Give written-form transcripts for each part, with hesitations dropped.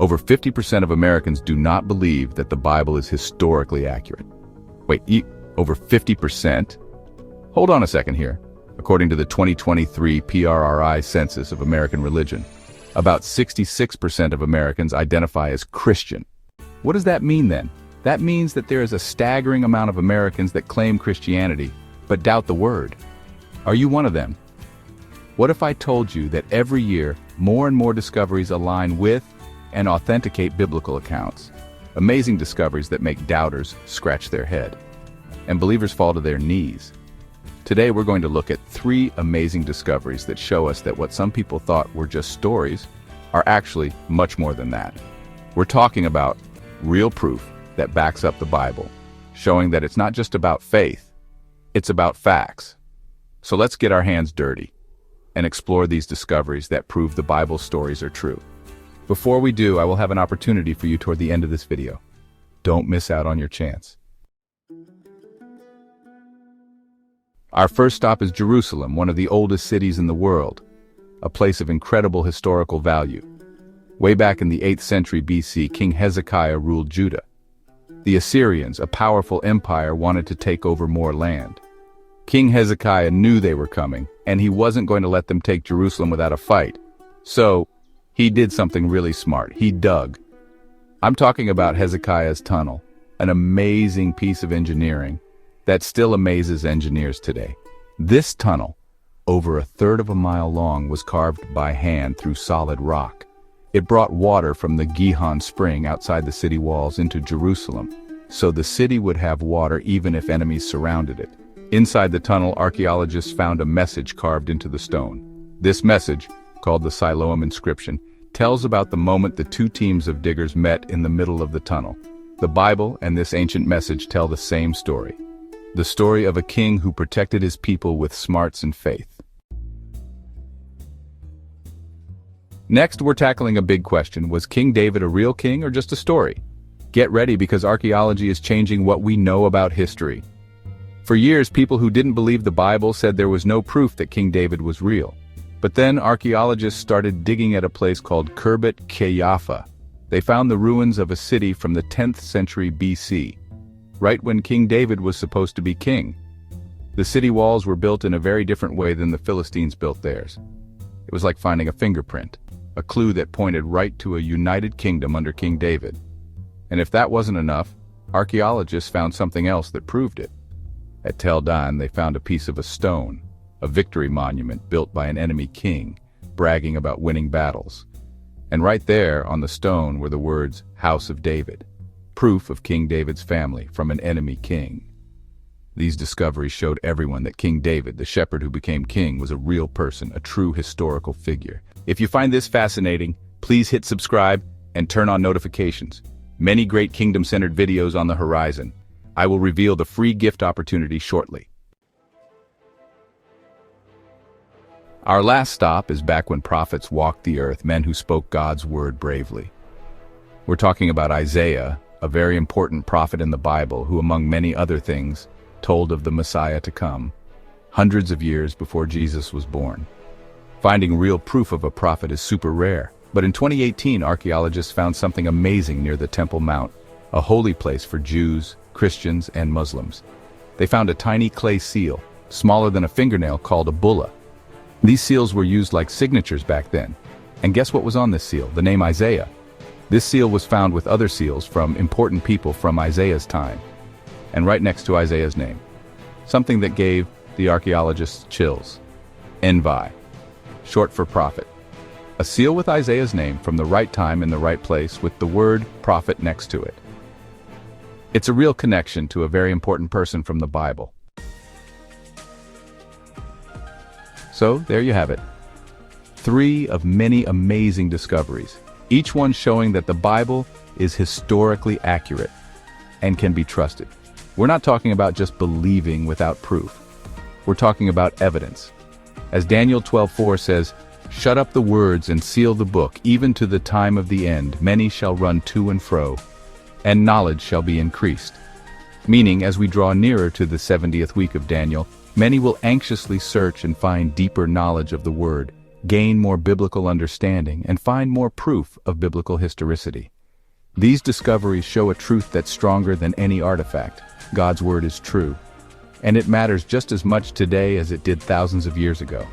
Over 50% of Americans do not believe that the Bible is historically accurate. Wait, over 50%? Hold on a second here. According to the 2023 PRRI Census of American Religion, about 66% of Americans identify as Christian. What does that mean then? That means that there is a staggering amount of Americans that claim Christianity, but doubt the word. Are you one of them? What if I told you that every year, more and more discoveries align with and authenticate biblical accounts? Amazing discoveries that make doubters scratch their head, and believers fall to their knees. Today we're going to look at 3 amazing discoveries that show us that what some people thought were just stories are actually much more than that. We're talking about real proof that backs up the Bible, showing that it's not just about faith, it's about facts. So let's get our hands dirty and explore these discoveries that prove the Bible's stories are true. Before we do, I will have an opportunity for you toward the end of this video. Don't miss out on your chance. Our first stop is Jerusalem, one of the oldest cities in the world, a place of incredible historical value. Way back in the 8th century BC, King Hezekiah ruled Judah. The Assyrians, a powerful empire, wanted to take over more land. King Hezekiah knew they were coming, and he wasn't going to let them take Jerusalem without a fight. So, he did something really smart. He dug. I'm talking about Hezekiah's Tunnel, an amazing piece of engineering that still amazes engineers today. This tunnel, over 1/3 of a mile long, was carved by hand through solid rock. It brought water from the Gihon spring outside the city walls into Jerusalem, so the city would have water even if enemies surrounded it. Inside the tunnel, archaeologists found a message carved into the stone. This message, called the Siloam Inscription, tells about the moment the 2 teams of diggers met in the middle of the tunnel. The Bible and this ancient message tell the same story. The story of a king who protected his people with smarts and faith. Next, we're tackling a big question. Was King David a real king or just a story? Get ready, because archaeology is changing what we know about history. For years, people who didn't believe the Bible said there was no proof that King David was real. But then archaeologists started digging at a place called Khirbet Qeiyafa. They found the ruins of a city from the 10th century BC, right when King David was supposed to be king. The city walls were built in a very different way than the Philistines built theirs. It was like finding a fingerprint, a clue that pointed right to a united kingdom under King David. And if that wasn't enough, archaeologists found something else that proved it. At Tel Dan, they found a piece of a stone, a victory monument built by an enemy king, bragging about winning battles. And right there on the stone were the words, House of David, proof of King David's family from an enemy king. These discoveries showed everyone that King David, the shepherd who became king, was a real person, a true historical figure. If you find this fascinating, please hit subscribe and turn on notifications. Many great kingdom-centered videos on the horizon. I will reveal the free gift opportunity shortly. Our last stop is back when prophets walked the earth, men who spoke God's word bravely. We're talking about Isaiah, a very important prophet in the Bible who, among many other things, told of the Messiah to come, hundreds of years before Jesus was born. Finding real proof of a prophet is super rare, but in 2018 archaeologists found something amazing near the Temple Mount, a holy place for Jews, Christians, and Muslims. They found a tiny clay seal, smaller than a fingernail, called a bulla. These seals were used like signatures back then. And guess what was on this seal? The name Isaiah. This seal was found with other seals from important people from Isaiah's time, and right next to Isaiah's name. Something that gave the archaeologists chills. Envi, short for prophet. A seal with Isaiah's name from the right time in the right place with the word prophet next to it. It's a real connection to a very important person from the Bible. So, there you have it. 3 of many amazing discoveries, each one showing that the Bible is historically accurate and can be trusted. We're not talking about just believing without proof. We're talking about evidence. As Daniel 12:4 says, "Shut up the words and seal the book, even to the time of the end. Many shall run to and fro, and knowledge shall be increased." Meaning, as we draw nearer to the 70th week of Daniel, many will anxiously search and find deeper knowledge of the word, gain more biblical understanding, and find more proof of biblical historicity. These discoveries show a truth that's stronger than any artifact. God's word is true, and it matters just as much today as it did thousands of years ago.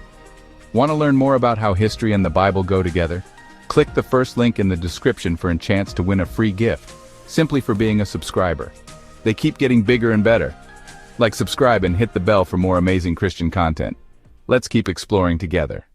Want to learn more about how history and the Bible go together? Click the first link in the description for a chance to win a free gift, simply for being a subscriber. They keep getting bigger and better. Like, subscribe and hit the bell for more amazing Christian content. Let's keep exploring together.